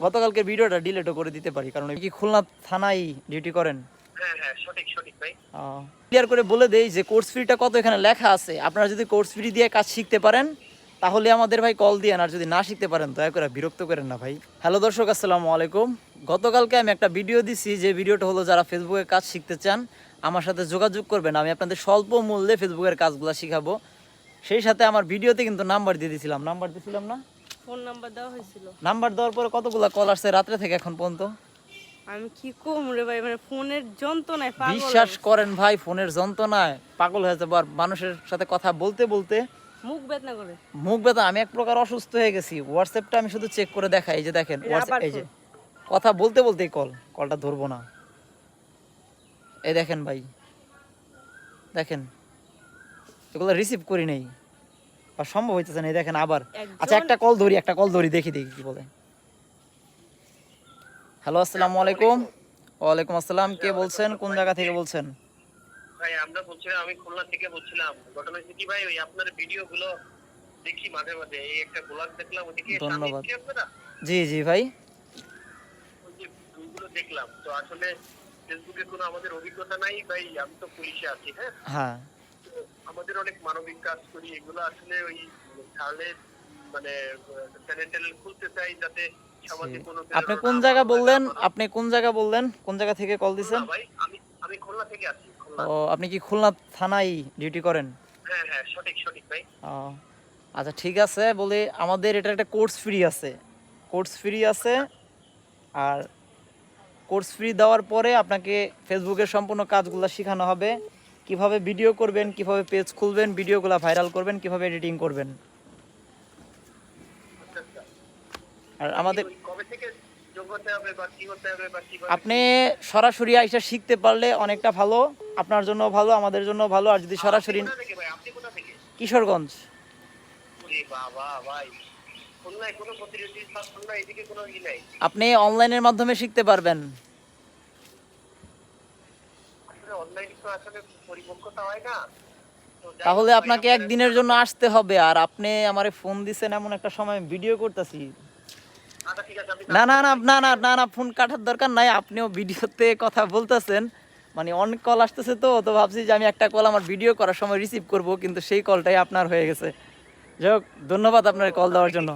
গতকালকে ভিডিওটা ডিলিটও করে দিতে পারি, কারণ কি খুলনা থানায় ডিউটি করেন? হ্যাঁ হ্যাঁ, সঠিক সঠিক ভাই। ক্লিয়ার করে বলে দেই যে কোর্স ফিটা কত এখানে লেখা আছে। আপনারা যদি কোর্স ফি দিয়ে কাজ শিখতে পারেন তাহলে আমাদের ভাই কল দিয়েন, আর যদি না শিখতে পারেন দয়া করে বিরক্ত করেন না ভাই। হ্যালো দর্শক, আসসালামু আলাইকুম। গতকালকে আমি একটা ভিডিও দিছি, যে ভিডিওটা হলো যারা ফেসবুকে কাজ শিখতে চান আমার সাথে যোগাযোগ করবেন, আমি আপনাদের স্বল্প মূল্যে ফেসবুকের কাজগুলো শিখাবো। সেই সাথে আমার ভিডিওতে কিন্তু নাম্বার দিয়ে দিয়েছিলাম, নাম্বার দিয়েছিলাম না? ফোন নাম্বার দেওয়া হয়েছিল। নাম্বার দেওয়ার পরে কতগুলো কল আসছে রাত্রে থেকে এখন পর্যন্ত। আমি কি কম রে ভাই, মানে ফোনের যন্ত্রণায় পাগল। বিশ্বাস করেন ভাই, ফোনের যন্ত্রণায় পাগল হয়ে যাবো। আর মানুষের সাথে কথা বলতে বলতে মুখ বেদনা করে। মুখ ব্যথা, আমি এক প্রকার অসুস্থ হয়ে গেছি। হোয়াটসঅ্যাপটা আমি শুধু চেক করে দেখাই, এই যে দেখেন হোয়াটসঅ্যাপ, এই যে কথা বলতে বলতেই কলটা ধরবো না। এই দেখেন ভাই, দেখেন এগুলো রিসিভ করি নেই বা সম্ভব হইতেছে না। এই দেখেন আবার। আচ্ছা একটা কল ধরি, দেখি কি বলে। হ্যালো, আসসালামু আলাইকুম। ওয়ালাইকুম আসসালাম। কে বলছেন, কোন জায়গা থেকে বলছেন? ভাই আমরা বলছিলাম, আমি খুলনা থেকে বলছিলাম। ঘটনা হচ্ছে কি ভাই, ওই আপনার ভিডিওগুলো দেখি মাঝে মাঝে। এই একটা ব্লগ দেখলাম, ওদিকে ধন্যবাদ। আপনারা জি জি ভাই। ওই যে ভিডিওগুলো দেখলাম, তো আসলে ফেসবুকে কোনো আমাদের অভিজ্ঞতা নাই ভাই। আমি তো পুলিশে আছি। হ্যাঁ হ্যাঁ, তো আমাদের অনেক মানবিক কাজ করি। এগুলো আসলে ওই তাহলে মানে চ্যানেল খুলতে চাই যাতে সমাজে কোনো। আপনি কোন জায়গা বললেন, কোন জায়গা থেকে কল দিছেন? ভাই আমি আমি খুলনা থেকে আছি, খুলনা। ও, আপনি কি খুলনা থানায় ডিউটি করেন? হ্যাঁ হ্যাঁ, সঠিক সঠিক ভাই। ও আচ্ছা, ঠিক আছে। বলি আমাদের এটা একটা কোর্স ফ্রি আছে, আর কোর্স ফ্রি দেওয়ার পরে আপনাকে ফেসবুকের সম্পূর্ণ কাজগুলো শেখানো হবে। কিভাবে ভিডিও করবেন, কিভাবে পেজ খুলবেন, ভিডিওগুলো ভাইরাল করবেন, কিভাবে এডিটিং করবেন। আচ্ছা আচ্ছা। আর আমাদের কবে থেকে যোগ হতে হবে বা কি হতে হবে বা কিভাবে? আপনি সরাসরি আইসা শিখতে পারলে অনেকটা ভালো, আপনার জন্য ভালো, আমাদের জন্য ভালো। আর যদি সরাসরি কোথা থেকে ভাই, আপনি কোথা থেকে? কিশোরগঞ্জ। ওরে বাবা ভাই, খুলনায় কোনো প্রতিনিধি থাকুন না, এদিকে কোনো ই নাই। আপনি অনলাইনের মাধ্যমে শিখতে পারবেন। আসলে অনলাইন তো আসলে পরিপক্কতা হয় না। তো যাই হোক তাহলে ভাই, আপনাকে আপনার একদিনের জন্য আসতে হবে। আর আপনি আমারে ফোন দিছেন এমন একটা সময় ভিডিও করতেছি। আচ্ছা ঠিক আছে, আমি না না না না না না না, ফোন কাটার দরকার নাই। আপনিও ভিডিওতে কথা বলতেছেন, মানে অনেক কল আসতেছে, তো ভাবছি যে আমি একটা কল আমার ভিডিও করার সময় রিসিভ করব, কিন্তু সেই কলটাই আপনার হয়ে গেছে। যাই হোক, ধন্যবাদ আপনার কল দেওয়ার জন্য।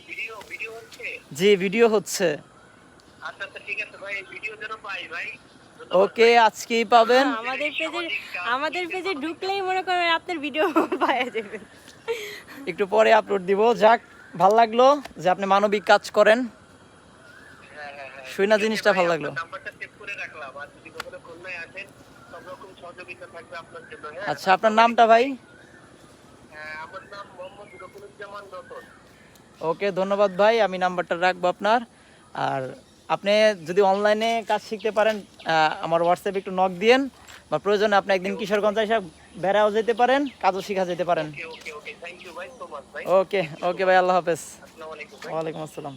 ভিডিও ভিডিও হচ্ছে। জি, ভিডিও হচ্ছে। আচ্ছা আচ্ছা ঠিক আছে ভাই, ভিডিও যেন পাই ভাই। ওকে, আজকেই পাবেন। আমাদের পেজে ঢুকলেই মনে করেন আপনার ভিডিও পাওয়া যাবে। একটু পরে আপলোড দিব। যাক, ভাল লাগলো যে আপনি মানবিক কাজ করেন, হ্যাঁ হ্যাঁ হ্যাঁ, শুনা জিনিসটা ভালো লাগলো। নাম্বারটা সেভ করে রাখলাম। আর যদি কখনো খুলনায় আসেন, সব রকম সহযোগিতা থাকবে আপনার জন্য। হ্যাঁ আচ্ছা, আপনার নামটা ভাই? আমার নাম মোহাম্মদ রকুনুজ্জামান রতন। ওকে, ধন্যবাদ ভাই, আমি নাম্বারটা রাখবো আপনার। আর আপনি যদি অনলাইনে কাজ শিখতে পারেন, আমার হোয়াটসঅ্যাপে একটু নক দিয়েন, বা প্রয়োজনে আপনি একদিন কিশোরগঞ্জ এসে বেড়াও যেতে পারেন, কাজও শিখা যেতে পারেন। ওকে ওকে ওকে, থ্যাংক ইউ ভাই সো মাচ ভাই। ওকে ওকে ভাই, আল্লাহ হাফেজ। আসসালামু আলাইকুম ভাই। ওয়ালাইকুম আসসালাম।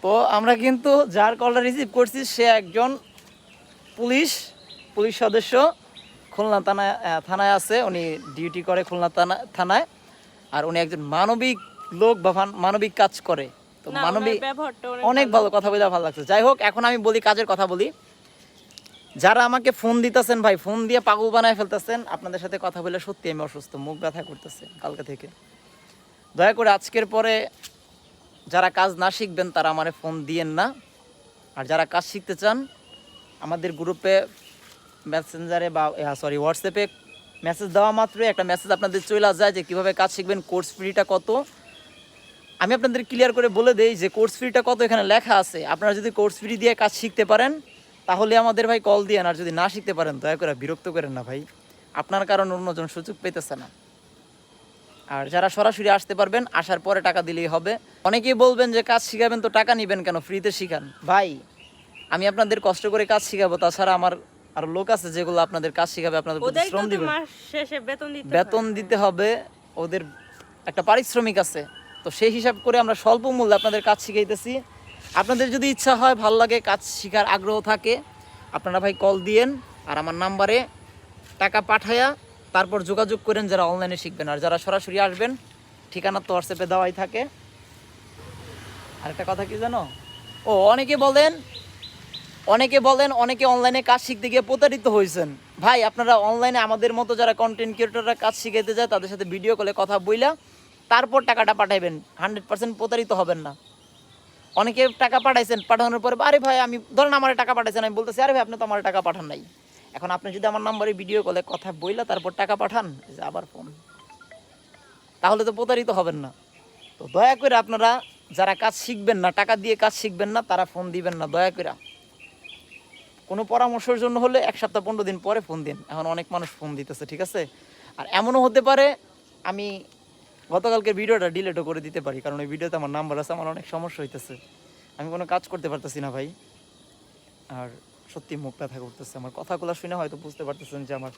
তো আমরা কিন্তু যার কলটা রিসিভ করছি সে একজন পুলিশ সদস্য, খুলনা থানায় আছে। উনি ডিউটি করে খুলনা থানায়। আর উনি একজন মানবিক লোক বা মানবিক কাজ করে। তো না, মানবিক ওনার ব্যবহারটা অনেক ভালো, কথা বলে ভালো লাগছে। যাই হোক, এখন আমি বলি কাজের কথা বলি। যারা আমাকে ফোন দিতেছেন ভাই, ফোন দিয়ে পাগল বানায় ফেলতেছেন, আপনাদের সাথে কথা বলে সত্যি আমি অসুস্থ, মুখ ব্যথা করতেছে কালকে থেকে। দয়া করে আজকের পরে যারা কাজ না শিখবেন তারা আমারে ফোন দিয়েন না। আর যারা কাজ শিখতে চান আমাদের গ্রুপে মেসেঞ্জারে বা হোয়াটসঅ্যাপে মেসেজ দেওয়া মাত্রই একটা মেসেজ আপনাদের চলে যায় যে কীভাবে কাজ শিখবেন, কোর্স ফিটা কত। আমি আপনাদের ক্লিয়ার করে বলে দেই যে কোর্স ফিটা কত এখানে লেখা আছে। আপনারা যদি কোর্স ফি দিয়ে কাজ শিখতে পারেন তাহলে আমাদের ভাই কল দিয়েন, আর যদি না শিখতে পারেন দয়া করে বিরক্ত করেন না ভাই, আপনার কারণে অন্যজন সুযোগ পেতেছে না। আর যারা সরাসরি আসতে পারবেন, আসার পরে টাকা দিলেই হবে। অনেকেই বলবেন যে কাজ শিখাবেন তো টাকা নেবেন কেন, ফ্রিতে শিখান। ভাই, আমি আপনাদের কষ্ট করে কাজ শিখাবো, তাছাড়া আমার আর লোক আছে যেগুলো আপনাদের কাজ শিখাবে, আপনাদের শ্রম দিবে, বেতন দিতে হবে, ওদের একটা পারিশ্রমিক আছে। তো সেই হিসাব করে আমরা স্বল্প মূল্যে আপনাদের কাজ শিখাইতেছি। আপনাদের যদি ইচ্ছা হয়, ভালো লাগে, কাজ শেখার আগ্রহ থাকে, আপনারা ভাই কল দিয়েন আর আমার নাম্বারে টাকা পাঠায়া তারপর যোগাযোগ করেন যারা অনলাইনে শিখবেন। আর যারা সরাসরি আসবেন, ঠিকানা তো হোয়াটসঅ্যাপে দেওয়াই থাকে। আরেকটা কথা কি জানো, ও অনেকে বলেন অনেকে অনলাইনে কাজ শিখতে গিয়ে প্রতারিত হয়েছেন। ভাই আপনারা অনলাইনে আমাদের মতো যারা কন্টেন্ট ক্রিয়েটররা কাজ শিখাইতে যায় তাদের সাথে ভিডিও কলে কথা বইলা তারপর টাকাটা পাঠাইবেন, 100% প্রতারিত হবেন না। অনেকে টাকা পাঠাইছেন, পাঠানোর পরে আরে ভাই আমি ধরেন আমার টাকা পাঠাইছেন, আমি বলতেছি আরে ভাই আপনি তো আমার টাকা পাঠান নাই। এখন আপনি যদি আমার নাম্বারে ভিডিও কলে কথা বইলা তারপর টাকা পাঠান, এই যে আবার ফোন, তাহলে তো প্রতারিত হবেন না। তো দয়া করে আপনারা যারা কাজ শিখবেন না, টাকা দিয়ে কাজ শিখবেন না, তারা ফোন দিবেন না দয়া করে। কোনো পরামর্শের জন্য হলে 1 সপ্তাহ 15 দিন পরে ফোন দিন। এখন অনেক মানুষ ফোন দিতেছে, ঠিক আছে। আর এমনও হতে পারে আমি গতকালকে ভিডিওটা ডিলিটও করে দিতে পারি, কারণ ওই ভিডিওতে আমার নাম্বার আছে, আমার অনেক সমস্যা হইতেছে, আমি কোনো কাজ করতে পারতেছি না ভাই। আর সত্যি মুখ ব্যথা করতেছে, আমার কথাগুলো শুনে হয়তো বুঝতে পারতেছেন যে আমার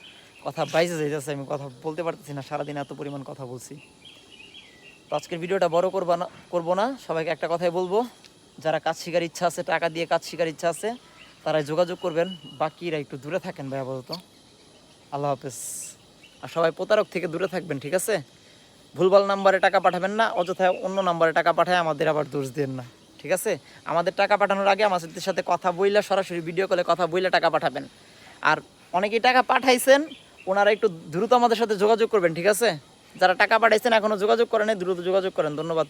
কথা বাইজে যাইতেছে, আমি কথা বলতে পারতেছি না, সারাদিন এত পরিমাণ কথা বলছি। তো আজকের ভিডিওটা বড় করবো না, সবাইকে একটা কথাই বলবো, যারা কাজ শেখার ইচ্ছা আছে, টাকা দিয়ে কাজ শেখার ইচ্ছা আছে, তারা যোগাযোগ করবেন, বাকিরা একটু দূরে থাকেন ভাই আপাতত। আল্লাহ হাফেজ। আর সবাই প্রতারক থেকে দূরে থাকবেন, ঠিক আছে। ভুলভাল নাম্বারে টাকা পাঠাবেন না, অযথায় অন্য নাম্বারে টাকা পাঠায় আমাদের আবার দোষ দেন না, ঠিক আছে। আমাদের টাকা পাঠানোর আগে আমাদের সাথে কথা বইলা, সরাসরি ভিডিও কলে কথা বইলা টাকা পাঠাবেন। আর অনেকেই টাকা পাঠাইছেন, ওনারা একটু দ্রুত আমাদের সাথে যোগাযোগ করবেন, ঠিক আছে। যারা টাকা পাঠাইছেন এখনও যোগাযোগ করেন, দ্রুত যোগাযোগ করেন। ধন্যবাদ।